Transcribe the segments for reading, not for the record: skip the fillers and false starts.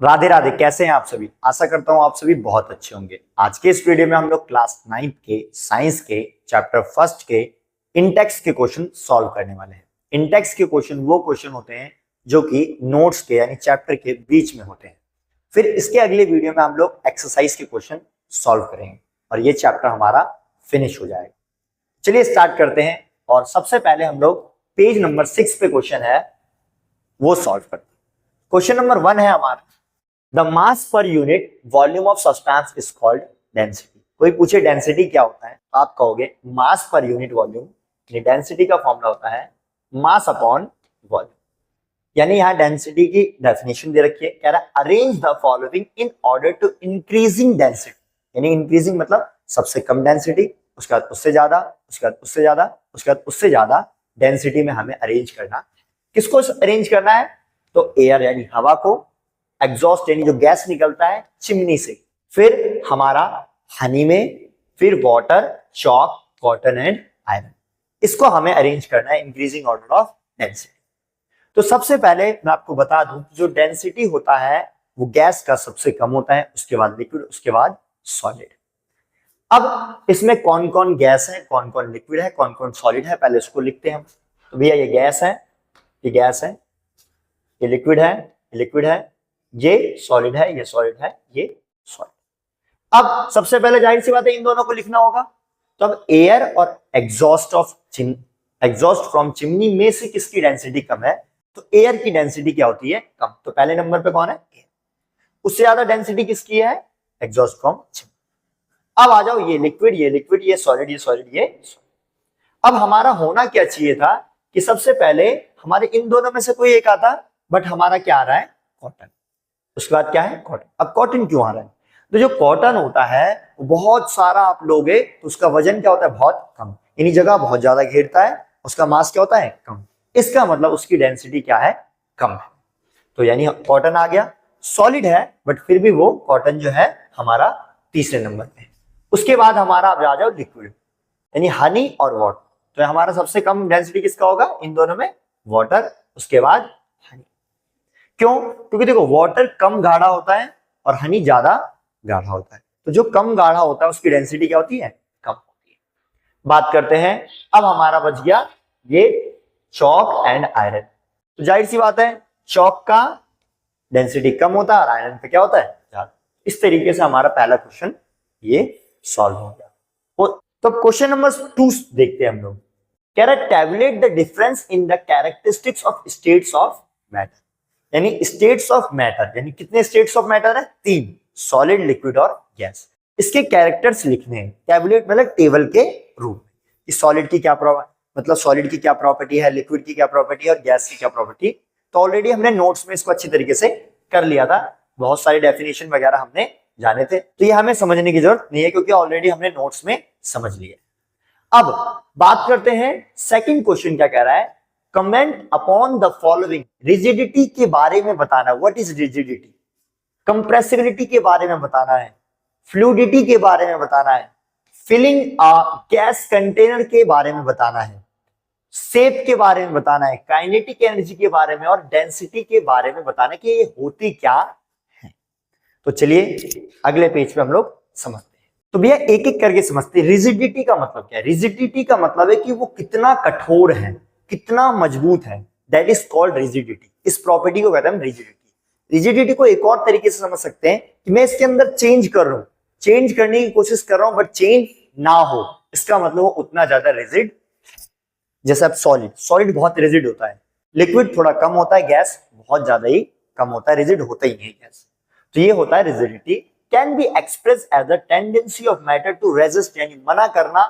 राधे राधे। कैसे हैं आप सभी? आशा करता हूं आप सभी बहुत अच्छे होंगे। आज के इस वीडियो में हम लोग क्लास 9 के साइंस के चैप्टर फर्स्ट के इंटेक्स के क्वेश्चन सॉल्व करने वाले हैं। इंटेक्स के क्वेश्चन वो क्वेश्चन होते हैं जो कि नोट्स के यानी चैप्टर के बीच में होते हैं। फिर इसके अगले वीडियो में हम लोग एक्सरसाइज के क्वेश्चन सॉल्व करेंगे और ये चैप्टर हमारा फिनिश हो जाएगा। चलिए स्टार्ट करते हैं और सबसे पहले हम लोग पेज नंबर 6 पे क्वेश्चन है वो सॉल्व करते हैं। क्वेश्चन नंबर 1 है हमारा, the mass per unit volume of substance is called density. कोई पूछे डेंसिटी क्या होता है तो आप कहोगे मास पर यूनिट वॉल्यूम। डेंसिटी का फॉर्मूला होता है मास अपॉन वॉल्यूम। यानी यहाँ डेंसिटी की डेफिनेशन दे रखी है, कह रहा है arrange the following in order to increasing density. यानी इंक्रीजिंग मतलब सबसे कम डेंसिटी, उसके बाद उससे ज्यादा, उसके बाद उससे ज्यादा, उसके बाद उससे ज्यादा डेंसिटी में हमें अरेंज करना। किसको अरेंज करना है? तो एयर यानी हवा को, एग्जॉस्ट यानी जो गैस निकलता है चिमनी से, फिर हमारा हनी में, फिर water, chalk, cotton and iron. इसको हमें अरेंज करना है इंक्रीजिंग ऑर्डर ऑफ डेंसिटी। तो सबसे पहले मैं आपको बता दूं जो डेंसिटी होता है वो गैस का सबसे कम होता है, उसके बाद लिक्विड, उसके बाद सॉलिड। अब इसमें कौन कौन गैस है, कौन कौन लिक्विड है, कौन कौन सॉलिड है, पहले उसको लिखते हैं हम। तो भैया ये गैस है, ये गैस है, ये लिक्विड है, ये लिक्विड है, ये सॉलिड है, ये सॉलिड है, ये सॉलिड। अब सबसे पहले जाहिर सी बात है इन दोनों को लिखना होगा। तो अब एयर और एग्जॉस्ट फ्रॉम चिमनी में से किसकी डेंसिटी कम है? तो एयर की डेंसिटी क्या होती है? कम। तो पहले नंबर पे कौन है? एयर। उससे ज्यादा डेंसिटी किसकी है? Exhaust from chimney. अब आ जाओ ये लिक्विड, ये लिक्विड, ये सॉलिड, ये सॉलिड, ये सॉलिड। अब हमारा होना क्या चाहिए था कि सबसे पहले हमारे इन दोनों में से कोई एक आता, बट हमारा क्या आ रहा है? कॉटन। उसके बाद क्या है? कॉटन। अब कॉटन क्यों आ रहा है? तो जो कॉटन होता है वो बहुत सारा आप लोगे तो उसका वजन क्या होता है? बहुत कम, यानी जगह बहुत ज्यादा घेरता है, उसका मास क्या होता है? कम। इसका मतलब उसकी डेंसिटी क्या है? कम है। तो यानी कॉटन आ गया। सॉलिड है बट फिर भी वो कॉटन जो है हमारा तीसरे नंबर पे। उसके बाद हमारा अब आ जाओ लिक्विड, यानी हनी और वाटर। तो हमारा सबसे कम डेंसिटी किसका होगा इन दोनों में? वाटर, उसके बाद हनी। क्यों? क्योंकि देखो वाटर कम गाढ़ा होता है और हनी ज्यादा गाढ़ा होता है। तो जो कम गाढ़ा होता है उसकी डेंसिटी क्या होती है? कम होती है। बात करते हैं, अब हमारा बच गया ये चॉक एंड आयरन। तो जाहिर सी बात है चॉक का डेंसिटी कम होता है और आयरन पे क्या होता है? ज्यादा। इस तरीके से हमारा पहला क्वेश्चन ये सॉल्व हो गया। तो क्वेश्चन नंबर 2 देखते हैं हम लोग। कह रहा है tabulate the difference in the characteristics of states of matter. यानी स्टेट्स ऑफ मैटर, यानी कितने स्टेट्स ऑफ मैटर है? 3, सॉलिड, लिक्विड और गैस। इसके कैरेक्टर्स लिखने हैं। टैबुलेट मतलब टेबल के रूप में कि सॉलिड की क्या मतलब सॉलिड की क्या प्रॉपर्टी है, लिक्विड की क्या प्रॉपर्टी है और गैस की क्या प्रॉपर्टी। तो ऑलरेडी हमने नोट्स में इसको अच्छी तरीके से कर लिया था, बहुत सारी डेफिनेशन वगैरह हमने जाने थे, तो ये हमें समझने की जरूरत नहीं है क्योंकि ऑलरेडी हमने नोट्स में समझ लिया। अब बात करते हैं सेकंड क्वेश्चन क्या कह रहा है, comment upon the following. Rigidity के बारे में बताना। What is rigidity? कंप्रेसिबिलिटी के बारे में बताना है, फ्लूइडिटी के बारे में बताना है, फिलिंग गैस कंटेनर के बारे में बताना है, शेप के बारे में बताना है, काइनेटिक एनर्जी के बारे में और डेंसिटी के बारे में बताना है कि ये होती क्या है। तो चलिए अगले पेज पे हम लोग समझते हैं। तो भैया एक एक करके समझते हैं। रिजिडिटी का मतलब क्या है? रिजिडिटी का मतलब है कि वो कितना कठोर है, कितना मजबूत है, दैट इज कॉल्ड रिजिडिटी। इस प्रॉपर्टी को कहते हैं रिजिडिटी। रिजिडिटी को एक और तरीके से समझ सकते हैं कि मैं इसके अंदर चेंज कर रहा हूं, चेंज करने की कोशिश कर रहा हूं बट चेंज ना हो, इसका मतलब वो उतना ज्यादा रिजिड। जैसे अब सॉलिड बहुत रिजिड होता है, लिक्विड थोड़ा कम होता है, गैस बहुत ज्यादा ही कम होता है, रिजिड होता ही नहीं गैस। तो ये होता है rigidity. Can be express as a tendency of matter to resist, यानी मना करना,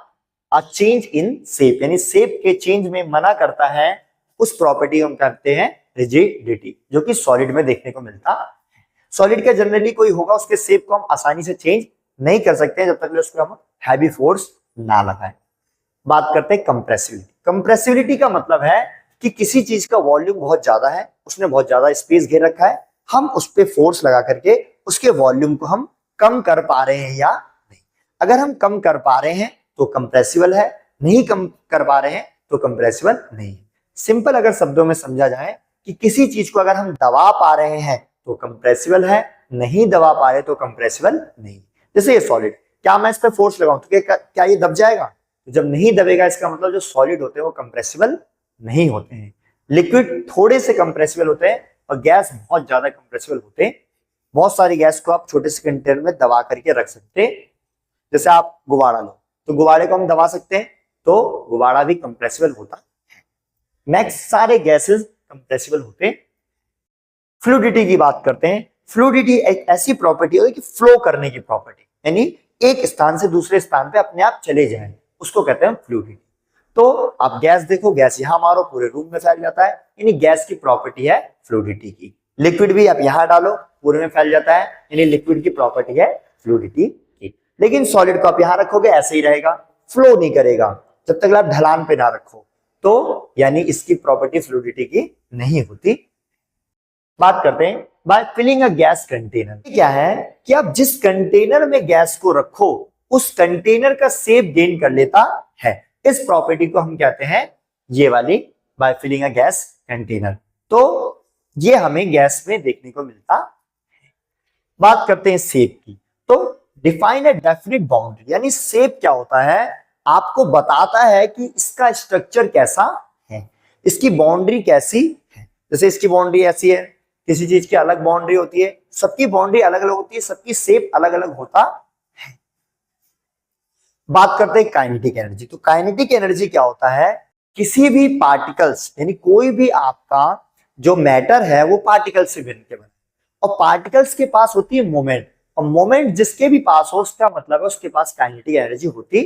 अ चेंज इन शेप, यानी शेप के चेंज में मना करता है, उस प्रॉपर्टी हम कहते हैं रिजिडिटी, जो कि सॉलिड में देखने को मिलता है। सॉलिड का जनरली कोई होगा उसके शेप को हम आसानी से चेंज नहीं कर सकते जब तक उसको हम हैवी फोर्स ना लगाएं। बात करते हैं कंप्रेसिबिलिटी। कंप्रेसिबिलिटी का मतलब है कि किसी चीज का वॉल्यूम बहुत ज्यादा है, उसने बहुत ज्यादा स्पेस घेर रखा है, हम उस पर फोर्स लगा करके उसके वॉल्यूम को हम कम कर पा रहे हैं या नहीं। अगर हम कम कर पा रहे हैं तो कंप्रेसिबल है, नहीं कम कर पा रहे हैं तो कंप्रेसिबल नहीं है। सिंपल अगर शब्दों में समझा जाए कि किसी चीज को अगर हम दबा पा रहे हैं तो कंप्रेसिबल है, नहीं दबा पा रहे तो कंप्रेसिबल नहीं। जैसे ये सॉलिड, क्या मैं इस पे फोर्स लगाऊं तो क्या ये दब जाएगा? तो जब नहीं दबेगा इसका मतलब जो सॉलिड होते हैं वो कंप्रेसिबल नहीं होते हैं। लिक्विड थोड़े से कंप्रेसिबल होते हैं और गैस बहुत ज्यादा कंप्रेसिबल होते हैं। बहुत सारी गैस को आप छोटे से कंटेनर में दबा करके रख सकते हैं। जैसे आप गुब्बारा लो, तो गुब्बारे को हम दबा सकते हैं, तो गुब्बारा भी कंप्रेसिबल होता है। नेक्स्ट, सारे गैसेस कंप्रेसिबल होते हैं। फ्लूइडिटी की बात करते हैं। फ्लूइडिटी एक ऐसी प्रॉपर्टी है कि फ्लो करने की प्रॉपर्टी, यानी एक स्थान से दूसरे स्थान पे अपने आप चले जाएं, उसको कहते हैं फ्लूइडिटी। तो आप गैस देखो, गैस यहां मारो पूरे रूम में फैल जाता है, यानी गैस की प्रॉपर्टी है फ्लूइडिटी की। लिक्विड भी आप यहां डालो पूरे में फैल जाता है, यानी लिक्विड की प्रॉपर्टी है फ्लूइडिटी की। लेकिन सॉलिड को आप यहां रखोगे ऐसे ही रहेगा, फ्लो नहीं करेगा जब तक आप ढलान पे ना रखो, तो यानी इसकी प्रॉपर्टी फ्लूइडिटी की नहीं होती। बात करते हैं by filling a gas container. क्या है कि आप जिस कंटेनर में गैस को रखो उस कंटेनर का शेप गेन कर लेता है। इस प्रॉपर्टी को हम कहते हैं ये वाली, by filling a gas container. तो ये हमें गैस में देखने को मिलता है। बात करते हैं शेप की। तो डिफाइन अ डेफिनिट बाउंड्री, यानी शेप क्या होता है, आपको बताता है कि इसका स्ट्रक्चर कैसा है, इसकी बाउंड्री कैसी है। जैसे इसकी बाउंड्री ऐसी है, किसी चीज की अलग बाउंड्री होती है, सबकी बाउंड्री अलग अलग होती है, सबकी शेप अलग अलग होता है। बात करते हैं काइनेटिक एनर्जी। तो काइनेटिक एनर्जी क्या होता है, किसी भी पार्टिकल्स, यानी कोई भी आपका जो मैटर है वो पार्टिकल्स से बनके बना, और पार्टिकल्स के पास होती है मोमेंट, और मोमेंट जिसके भी पास हो उसका मतलब है उसके पास काइनेटिक एनर्जी होती है।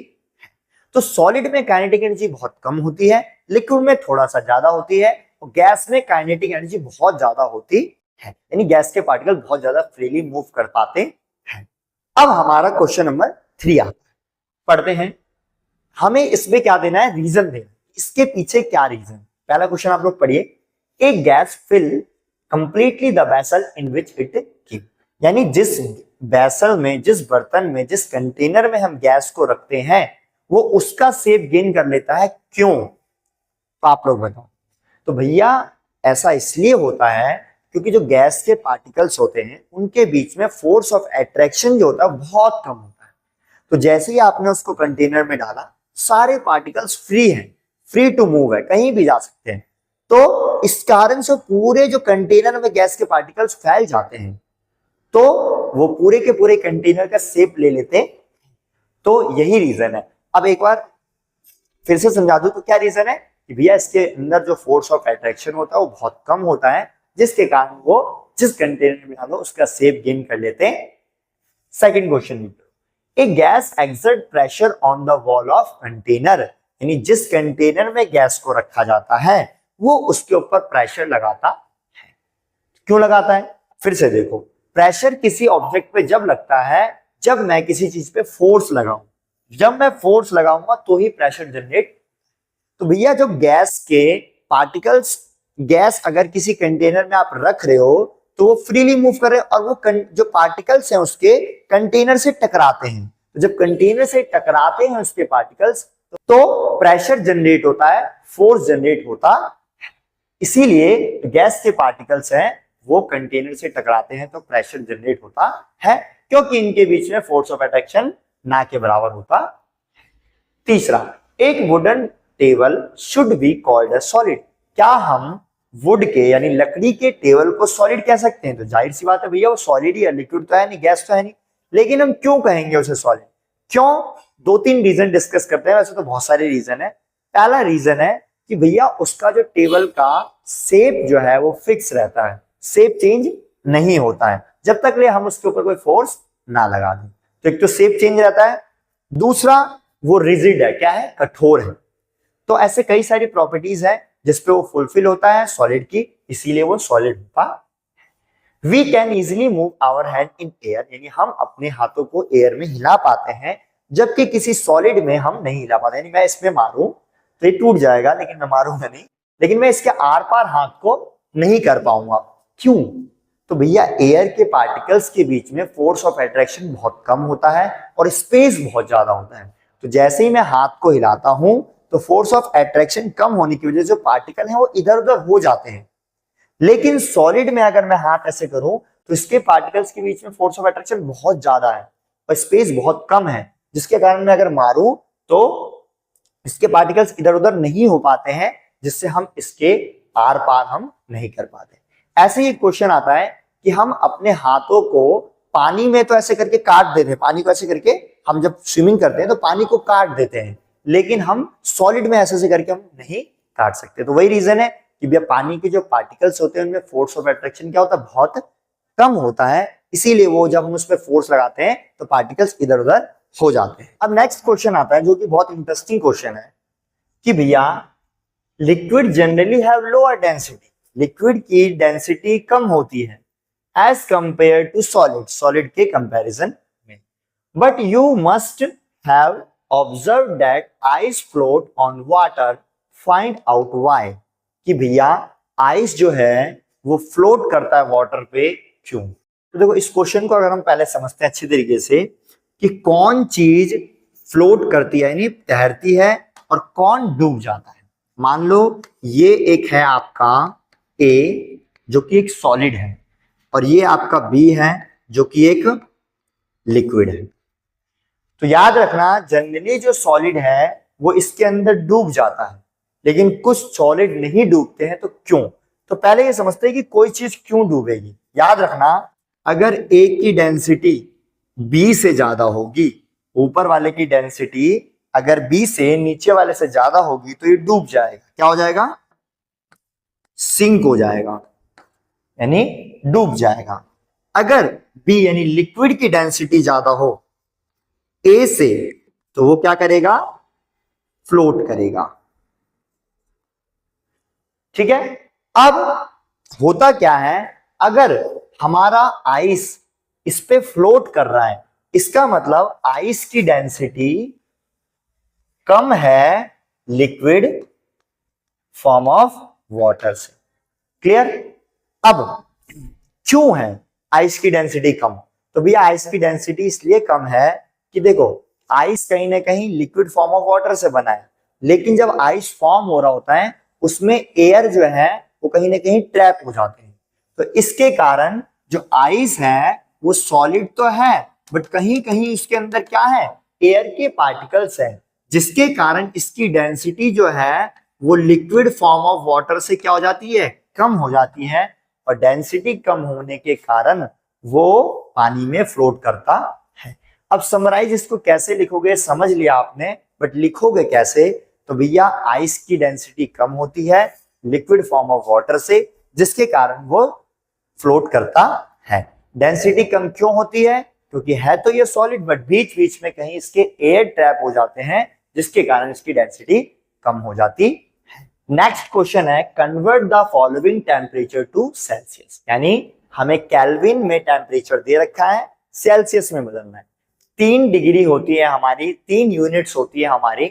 तो सॉलिड में काइनेटिक एनर्जी बहुत कम होती है, लिक्विड में थोड़ा सा ज्यादा होती है, और गैस में काइनेटिक एनर्जी बहुत ज्यादा होती है, यानी गैस के पार्टिकल बहुत ज्यादा फ्रीली मूव कर पाते हैं। अब हमारा क्वेश्चन नंबर 3 आता है, पढ़ते हैं। हमें इसमें क्या देना है, रीजन देना, इसके पीछे क्या रीजन। पहला क्वेश्चन आप लोग पढ़िए, एक gas fill completely the vessel in which it keep, यानी जिस वेसल में, जिस बर्तन में, जिस कंटेनर में हम गैस को रखते हैं वो उसका शेप गेन कर लेता है। क्यों? तो आप लोग बताओ। तो भैया ऐसा इसलिए होता है क्योंकि जो गैस के पार्टिकल्स होते हैं उनके बीच में फोर्स ऑफ अट्रैक्शन जो होता है बहुत कम होता है। तो जैसे ही आपने उसको कंटेनर में डाला, सारे पार्टिकल्स फ्री हैं, फ्री टू मूव है, कहीं भी जा सकते हैं। तो इस कारण से पूरे जो कंटेनर में गैस के पार्टिकल्स फैल जाते हैं, तो वो पूरे के पूरे कंटेनर का शेप ले लेते हैं। तो यही रीजन है। अब एक बार फिर से समझा दूं तो क्या रीजन है कि भैया इसके अंदर जो फोर्स ऑफ अट्रैक्शन होता है वो बहुत कम होता है, जिसके कारण वो जिस कंटेनर में डालो उसका शेप गेन कर लेते हैं। Second question, A gas exert pressure on the wall of container, यानी जिस कंटेनर में गैस को रखा जाता है वो उसके ऊपर प्रेशर लगाता है। क्यों लगाता है? फिर से देखो, प्रेशर किसी ऑब्जेक्ट पे जब लगता है जब मैं किसी चीज पे फोर्स लगाऊं, जब मैं फोर्स लगाऊंगा तो ही प्रेशर जनरेट। तो भैया जो गैस के पार्टिकल्स, गैस अगर किसी कंटेनर में आप रख रहे हो तो वो फ्रीली मूव कर रहे हैं, और वो जो पार्टिकल्स हैं उसके कंटेनर से टकराते हैं। तो जब कंटेनर से टकराते हैं उसके पार्टिकल्स तो प्रेशर जनरेट होता है, फोर्स जनरेट होता है। इसीलिए गैस के पार्टिकल्स हैं वो कंटेनर से टकराते हैं तो प्रेशर जनरेट होता है, क्योंकि इनके बीच में फोर्स ऑफ अट्रैक्शन ना के बराबर होता। तीसरा, एक wooden table should be called a solid. क्या हम वुड के यानी लकड़ी के टेबल को सॉलिड कह सकते हैं? तो जाहिर सी बात है भैया वो सॉलिड ही है, लिक्विड तो है नहीं, गैस तो है नहीं। लेकिन हम क्यों कहेंगे उसे सॉलिड? क्यों? 2-3 रीजन डिस्कस करते हैं, वैसे तो बहुत सारे रीजन है। पहला रीजन है कि भैया उसका जो टेबल का शेप जो है वो फिक्स रहता है, शेप चेंज नहीं होता है जब तक ले हम उसके ऊपर कोई फोर्स ना लगा दें। तो एक तो शेप चेंज रहता है, दूसरा वो रिजिड है, क्या है, कठोर है। तो ऐसे कई सारी प्रॉपर्टीज है जिसपे वो फुलफिल होता है सॉलिड की, इसीलिए वो सॉलिड होता है। We can easily move our hand in air, यानी हम अपने हाथों को एयर में हिला पाते हैं, जबकि किसी सॉलिड में हम नहीं हिला पाते। यानी मैं इसमें मारूं तो ये टूट जाएगा लेकिन मैं मारूंगा नहीं, लेकिन मैं इसके आर पार हाथ को नहीं कर पाऊंगा। क्यों? तो भैया एयर के पार्टिकल्स के बीच में फोर्स ऑफ अट्रैक्शन बहुत कम होता है और स्पेस बहुत ज्यादा होता है। तो जैसे ही मैं हाथ को हिलाता हूं तो फोर्स ऑफ अट्रैक्शन कम होने की वजह से जो पार्टिकल हैं वो इधर उधर हो जाते हैं। लेकिन सॉलिड में अगर मैं हाथ ऐसे करूं तो इसके पार्टिकल्स के बीच में फोर्स ऑफ अट्रैक्शन बहुत ज्यादा है और स्पेस बहुत कम है, जिसके कारण मैं अगर मारूं तो इसके पार्टिकल्स इधर उधर नहीं हो पाते हैं, जिससे हम इसके आर पार हम नहीं कर पाते। ऐसे ही क्वेश्चन आता है कि हम अपने हाथों को पानी में तो ऐसे करके काट देते हैं, पानी को ऐसे करके हम जब स्विमिंग करते हैं तो पानी को काट देते हैं, लेकिन हम सॉलिड में ऐसे करके हम नहीं काट सकते। तो वही रीजन है कि भैया पानी के जो पार्टिकल्स होते हैं उनमें फोर्स ऑफ अट्रैक्शन क्या होता है, बहुत कम होता है, इसीलिए वो जब हम उस पर फोर्स लगाते हैं तो पार्टिकल्स इधर उधर हो जाते हैं। अब नेक्स्ट क्वेश्चन आता है जो कि बहुत इंटरेस्टिंग क्वेश्चन है कि भैया liquid generally have lower density, liquid की डेंसिटी कम होती है as compare to solid, solid के कंपैरिजन में, but you must have observe that ice float on water, find out why, कि भैया आइस जो है वो फ्लोट करता है वाटर पे, क्यों। तो देखो इस क्वेश्चन को अगर हम पहले समझते हैं अच्छी तरीके से कि कौन चीज फ्लोट करती है यानी तैरती है और कौन डूब जाता है। मान लो ये एक है आपका ए जो कि एक सॉलिड है और ये आपका बी है जो कि एक लिक्विड है। तो याद रखना जनरली जो सॉलिड है वो इसके अंदर डूब जाता है, लेकिन कुछ सॉलिड नहीं डूबते हैं, तो क्यों। तो पहले ये समझते हैं कि कोई चीज क्यों डूबेगी। याद रखना अगर ए की डेंसिटी बी से ज्यादा होगी, ऊपर वाले की डेंसिटी अगर बी से नीचे वाले से ज्यादा होगी तो ये डूब जाएगा। क्या हो जाएगा, सिंक हो जाएगा, यानी डूब जाएगा। अगर बी यानी लिक्विड की डेंसिटी ज्यादा हो ए से तो वो क्या करेगा, फ्लोट करेगा। ठीक है। अब होता क्या है, अगर हमारा आइस इस पे फ्लोट कर रहा है, इसका मतलब आइस की डेंसिटी कम है लिक्विड फॉर्म ऑफ वाटर से। क्लियर। अब क्यों है आइस की डेंसिटी कम, तो भैया आइस की डेंसिटी इसलिए कम है कि देखो आइस कहीं ना कहीं लिक्विड फॉर्म ऑफ वाटर से बना है, लेकिन जब आइस फॉर्म हो रहा होता है उसमें एयर जो है वो कहीं ना कहीं ट्रैप हो जाते हैं। तो इसके कारण जो आइस है वो सॉलिड तो है बट कहीं कहीं उसके अंदर क्या है, एयर के पार्टिकल्स हैं, जिसके कारण इसकी डेंसिटी जो है वो लिक्विड फॉर्म ऑफ वाटर से क्या हो जाती है, कम हो जाती है। और डेंसिटी कम होने के कारण वो पानी में फ्लोट करता है। अब समराइज इसको कैसे लिखोगे समझ लिया आपने, बट लिखोगे कैसे, तो भैया आइस की डेंसिटी कम होती है लिक्विड फॉर्म ऑफ वाटर से, जिसके कारण वो फ्लोट करता है। डेंसिटी कम क्यों होती है, क्योंकि है तो ये सॉलिड बट बीच बीच में कहीं इसके एयर ट्रैप हो जाते हैं, जिसके कारण इसकी डेंसिटी कम हो जाती है। नेक्स्ट क्वेश्चन है convert the following temperature to Celsius, यानी हमें केल्विन में टेम्परेचर दे रखा है, सेल्सियस में बदलना है। 3 डिग्री होती है हमारी, 3 यूनिट्स होती है हमारी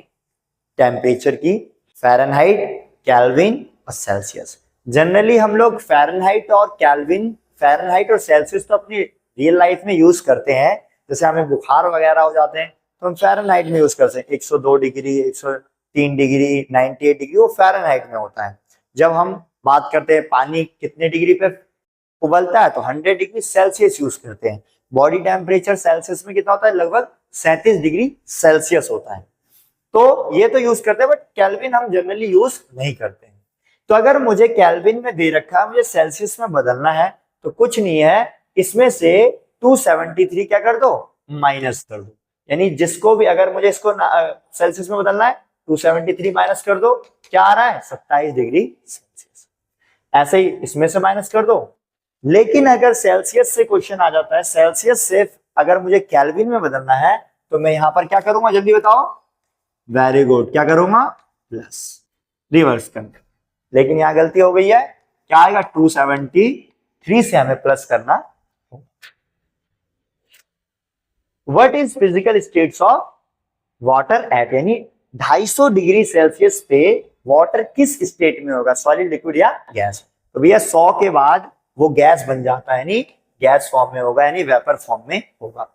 टेम्परेचर की, फ़ारेनहाइट, केल्विन और सेल्सियस। जनरली हम लोग फ़ारेनहाइट और केल्विन, फ़ारेनहाइट और सेल्सियस तो अपनी रियल लाइफ में यूज करते हैं। जैसे हमें बुखार वगैरह हो जाते हैं तो हम फ़ारेनहाइट में यूज करते हैं, 102 डिग्री, 103 डिग्री, 98 डिग्री, वो फ़ारेनहाइट में होता है। जब हम बात करते हैं पानी कितने डिग्री पे उबलता है तो 100 डिग्री सेल्सियस यूज करते हैं। बॉडी टेम्परेचर सेल्सियस में कितना होता है, लगभग 37 डिग्री सेल्सियस होता है। तो ये तो यूज करते हैं बट केल्विन हम जनरली यूज नहीं करते हैं। तो अगर मुझे केल्विन में दे रखा है, मुझे सेल्सियस में बदलना है, तो कुछ नहीं है, इसमें से 273 क्या कर दो, माइनस कर दो। यानी जिसको भी अगर मुझे इसको सेल्सियस में बदलना है 273 माइनस कर दो, क्या आ रहा है 27 डिग्री सेल्सियस। ऐसे ही इसमें से माइनस कर दो। लेकिन अगर सेल्सियस से क्वेश्चन आ जाता है, सेल्सियस से अगर मुझे केल्विन में बदलना है, तो मैं यहां पर क्या करूंगा जल्दी बताओ, वेरी गुड, क्या करूंगा, प्लस, रिवर्स करना। लेकिन यहां गलती हो गई है, क्या आएगा 273 से हमें प्लस करना। What is physical states of water at, यानी 250 डिग्री सेल्सियस पे वाटर किस स्टेट में होगा, सॉलिड, लिक्विड या गैस। तो भैया 100 के बाद वो गैस बन जाता है, यानी गैस फॉर्म में होगा, यानी वेपर फॉर्म में होगा।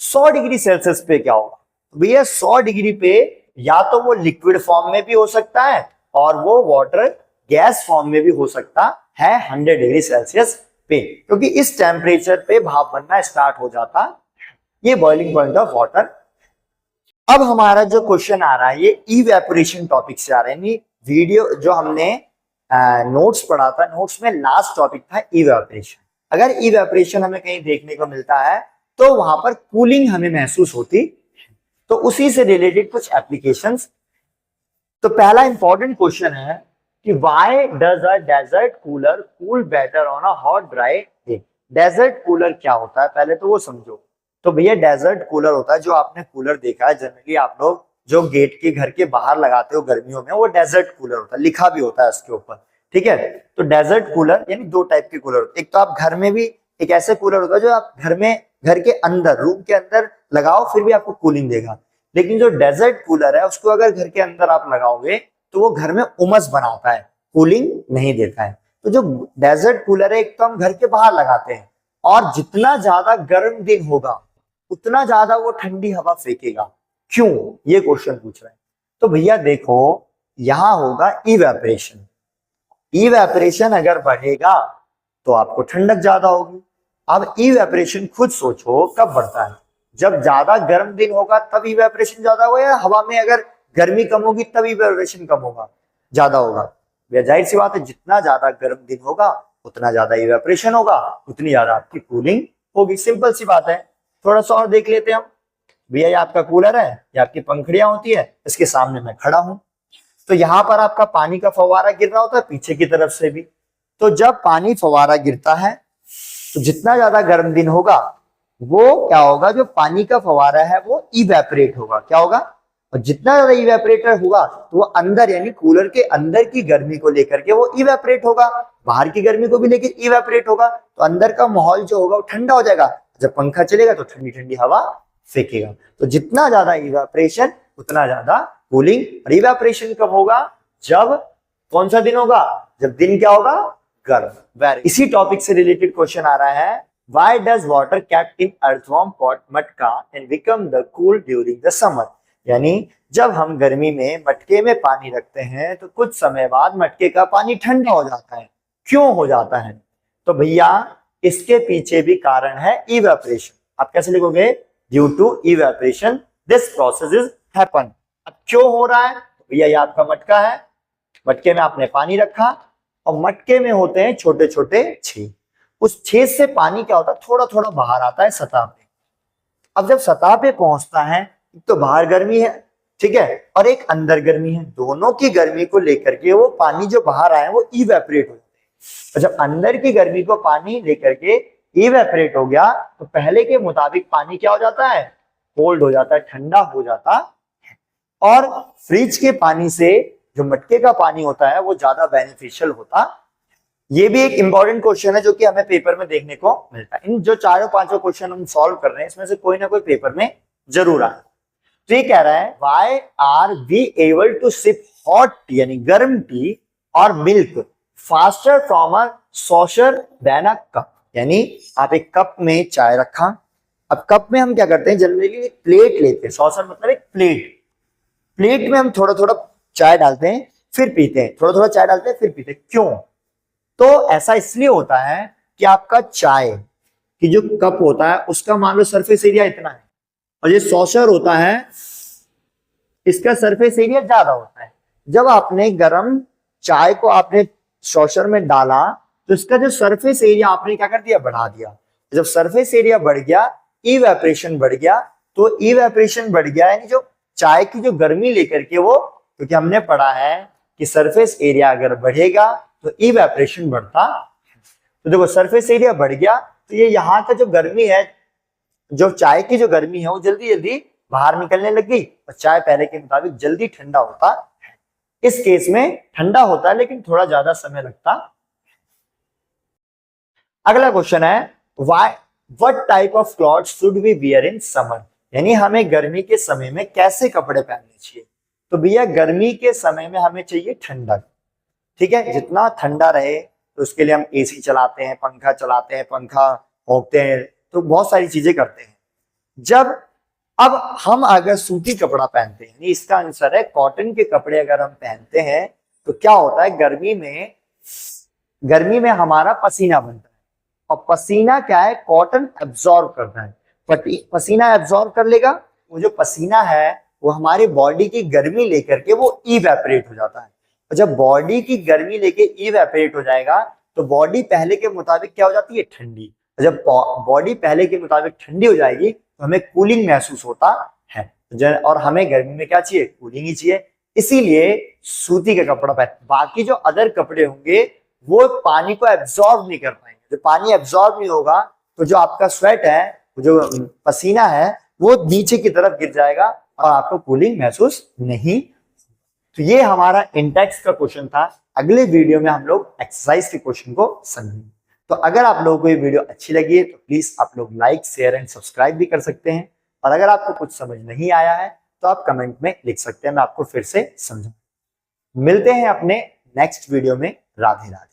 100 डिग्री सेल्सियस पे क्या होगा, तो भैया 100 डिग्री पे या तो वो लिक्विड फॉर्म में भी हो सकता है और वो वाटर गैस फॉर्म में भी हो सकता है 100 डिग्री सेल्सियस पे, क्योंकि इस टेम्परेचर पे भाप बनना स्टार्ट हो जाता। ये बॉइलिंग पॉइंट ऑफ वाटर। अब हमारा जो क्वेश्चन आ रहा है ये इवेपोरेशन टॉपिक से आ रहा है। वीडियो जो हमने नोट्स पढ़ा था, नोट्स में लास्ट टॉपिक था इवेपोरेशन। अगर इवेपोरेशन हमें कहीं देखने को मिलता है तो वहां पर कूलिंग हमें महसूस होती, तो उसी से रिलेटेड कुछ एप्लीकेशंस। तो पहला इंपॉर्टेंट क्वेश्चन है कि why does a desert cooler cool better on a hot dry day. Desert cooler क्या होता है पहले तो वो समझो। तो भैया डेजर्ट कूलर होता है, जो आपने कूलर देखा है जनरली आप लोग जो गेट के घर के बाहर लगाते हो गर्मियों में, वो डेजर्ट कूलर होता है, लिखा भी होता है उसके ऊपर, ठीक है। तो डेजर्ट कूलर यानी दो टाइप के कूलर होते हैं। एक तो आप घर में भी एक ऐसे कूलर होता है जो आप घर में, घर के अंदर, रूम के अंदर लगाओ फिर भी आपको कूलिंग देगा। लेकिन जो डेजर्ट कूलर है उसको अगर घर के अंदर आप लगाओगे तो वो घर में उमस बनाता है, कूलिंग नहीं देता है। तो जो डेजर्ट कूलर है एक तो हम घर के बाहर लगाते हैं, और जितना ज्यादा गर्म दिन होगा उतना ज्यादा वो ठंडी हवा फेंकेगा। क्यों, ये क्वेश्चन पूछ रहे हैं। तो भैया देखो यहां होगा इवेपोरेशन। इवेपोरेशन अगर बढ़ेगा तो आपको ठंडक ज्यादा होगी। अब इवेपोरेशन खुद सोचो कब बढ़ता है, जब ज्यादा गर्म दिन होगा तब इवेपोरेशन ज्यादा होगा, या हवा में अगर गर्मी कम होगी तब इवेपोरेशन कम होगा, ज्यादा होगा। जाहिर सी बात है जितना ज्यादा गर्म दिन होगा उतना ज्यादा इवेपोरेशन होगा, उतनी ज्यादा आपकी कूलिंग होगी। सिंपल सी बात है। थोड़ा सा और देख लेते हैं हम। भैया ये आपका कूलर है, ये आपकी पंखड़ियां होती है, इसके सामने मैं खड़ा हूं। तो यहाँ पर आपका पानी का फव्वारा गिर रहा होता है पीछे की तरफ से भी। तो जब पानी फव्वारा गिरता है तो जितना ज्यादा गर्म दिन होगा वो क्या होगा, जो पानी का फव्वारा है वो इवेपोरेट होगा। क्या होगा, और जितना ज्यादा इवेपोरेटर होगा तो वो अंदर यानी कूलर के अंदर की गर्मी को लेकर के वो इवेपोरेट होगा, बाहर की गर्मी को भी लेकर इवेपोरेट होगा। तो अंदर का माहौल जो होगा वो ठंडा हो जाएगा। जब पंखा चलेगा तो ठंडी ठंडी हवा फेंकेगा। तो जितना ज्यादा इवेपोरेशन उतना ज्यादा कूलिंग। और इवेपोरेशन कब होगा, जब कौन सा दिन होगा, जब दिन क्या होगा, गर्म। इसी टॉपिक से रिलेटेड क्वेश्चन आ रहा है, why does water kept in earthworm pot matka and become the cool during the summer. यानी जब हम गर्मी में मटके में पानी रखते हैं तो कुछ समय बाद मटके का पानी ठंडा हो जाता है। क्यों हो जाता है, तो भैया इसके पीछे भी कारण है इवेपोरेशन। आप कैसे लिखोगे, due to evaporation this process is happen. अब क्यों हो रहा है, तो भैया ये आपका मटका है, मटके में आपने पानी रखा और मटके में होते हैं छोटे छोटे छेद। उस छेद से पानी क्या होता है, थोड़ा थोड़ा बाहर आता है सतह पे। अब जब सतह पे पहुंचता है तो बाहर गर्मी है, ठीक है, और एक अंदर गर्मी है, दोनों की गर्मी को लेकर के वो पानी जो बाहर आया वो इवेपोरेट हो जाते हैं। और जब अंदर की गर्मी को पानी लेकर के इवेपोरेट हो गया तो पहले के मुताबिक पानी क्या हो जाता है, कोल्ड हो जाता है, ठंडा हो जाता है। और फ्रिज के पानी से जो मटके का पानी होता है वो ज्यादा बेनिफिशियल होता। ये भी एक इंपॉर्टेंट क्वेश्चन है जो कि हमें पेपर में देखने को मिलता है। इन जो चारों पांचों क्वेश्चन हम सॉल्व कर रहे हैं इसमें से कोई ना कोई पेपर में जरूर आए। तो ये कह रहा है, why are we able to sip hot tea यानी गर्म टी और milk faster from a saucer than a cup. यानी आप एक कप में चाय रखा, अब कप में हम क्या करते हैं, जनरली एक प्लेट लेते हैं, सॉसर मतलब एक प्लेट, प्लेट में हम थोड़ा थोड़ा चाय डालते हैं फिर पीते हैं, थोड़ा थोड़ा चाय डालते हैं फिर पीते हैं। क्यों, तो ऐसा इसलिए होता है कि आपका चाय की जो कप होता है उसका मान लो सरफेस एरिया इतना है, और ये सॉसर होता है इसका सरफेस एरिया ज्यादा होता है। जब आपने गर्म चाय को आपने सॉसर में डाला तो इसका जो सरफेस एरिया आपने क्या कर दिया, बढ़ा दिया। जब सरफेस एरिया बढ़ गया, इवेपोरेशन बढ़ गया। तो इवेपोरेशन बढ़ गया यानी जो चाय की जो गर्मी लेकर के वो, क्योंकि हमने पढ़ा है कि सरफेस एरिया अगर बढ़ेगा तो इवेपोरेशन बढ़ता। तो देखो सरफेस एरिया बढ़ गया तो ये यहाँ का जो गर्मी है, जो चाय की जो गर्मी है वो जल्दी जल्दी बाहर निकलने लग गई और चाय पहले के मुताबिक जल्दी ठंडा होता है। इस केस में ठंडा होता है लेकिन थोड़ा ज्यादा समय लगता। अगला क्वेश्चन है, what type of cloth should we wear in summer. यानी हमें गर्मी के समय में कैसे कपड़े पहनने चाहिए। तो भैया गर्मी के समय में हमें चाहिए ठंडक, ठीक है, जितना ठंडा रहे। तो उसके लिए हम एसी चलाते हैं, पंखा चलाते हैं, पंखा भोंकते हैं, तो बहुत सारी चीजें करते हैं। जब अब हम अगर सूती कपड़ा पहनते हैं, इसका आंसर है कॉटन के कपड़े अगर हम पहनते हैं तो क्या होता है, गर्मी में गर्मी में हमारा पसीना बनता है, और पसीना क्या है, कॉटन एब्जॉर्ब करता है। पसीना एब्जॉर्ब कर लेगा, वो जो पसीना है वो हमारी बॉडी की गर्मी लेकर के वो इवेपोरेट हो जाता है। और जब बॉडी की गर्मी लेके इवेपोरेट हो जाएगा तो बॉडी पहले के मुताबिक क्या हो जाती है, ठंडी। जब बॉडी पहले के मुताबिक ठंडी हो जाएगी तो हमें कूलिंग महसूस होता है, और हमें गर्मी में क्या चाहिए, कूलिंग ही चाहिए। इसीलिए सूती का कपड़ा पहन, बाकी जो अदर कपड़े होंगे वो पानी को एब्जॉर्ब नहीं कर पाएंगे। जो पानी एब्जॉर्ब नहीं होगा तो जो आपका स्वेट है, जो पसीना है, वो नीचे की तरफ गिर जाएगा और आपको कूलिंग महसूस नहीं। तो ये हमारा इंटेक्स का क्वेश्चन था। अगले वीडियो में हम लोग एक्सरसाइज के क्वेश्चन को समझेंगे। तो अगर आप लोगों को ये वीडियो अच्छी लगी है तो प्लीज आप लोग लाइक, शेयर एंड सब्सक्राइब भी कर सकते हैं। और अगर आपको कुछ समझ नहीं आया है तो आप कमेंट में लिख सकते हैं, मैं आपको फिर से समझाऊंगा। मिलते हैं अपने नेक्स्ट वीडियो में। राधे राधे।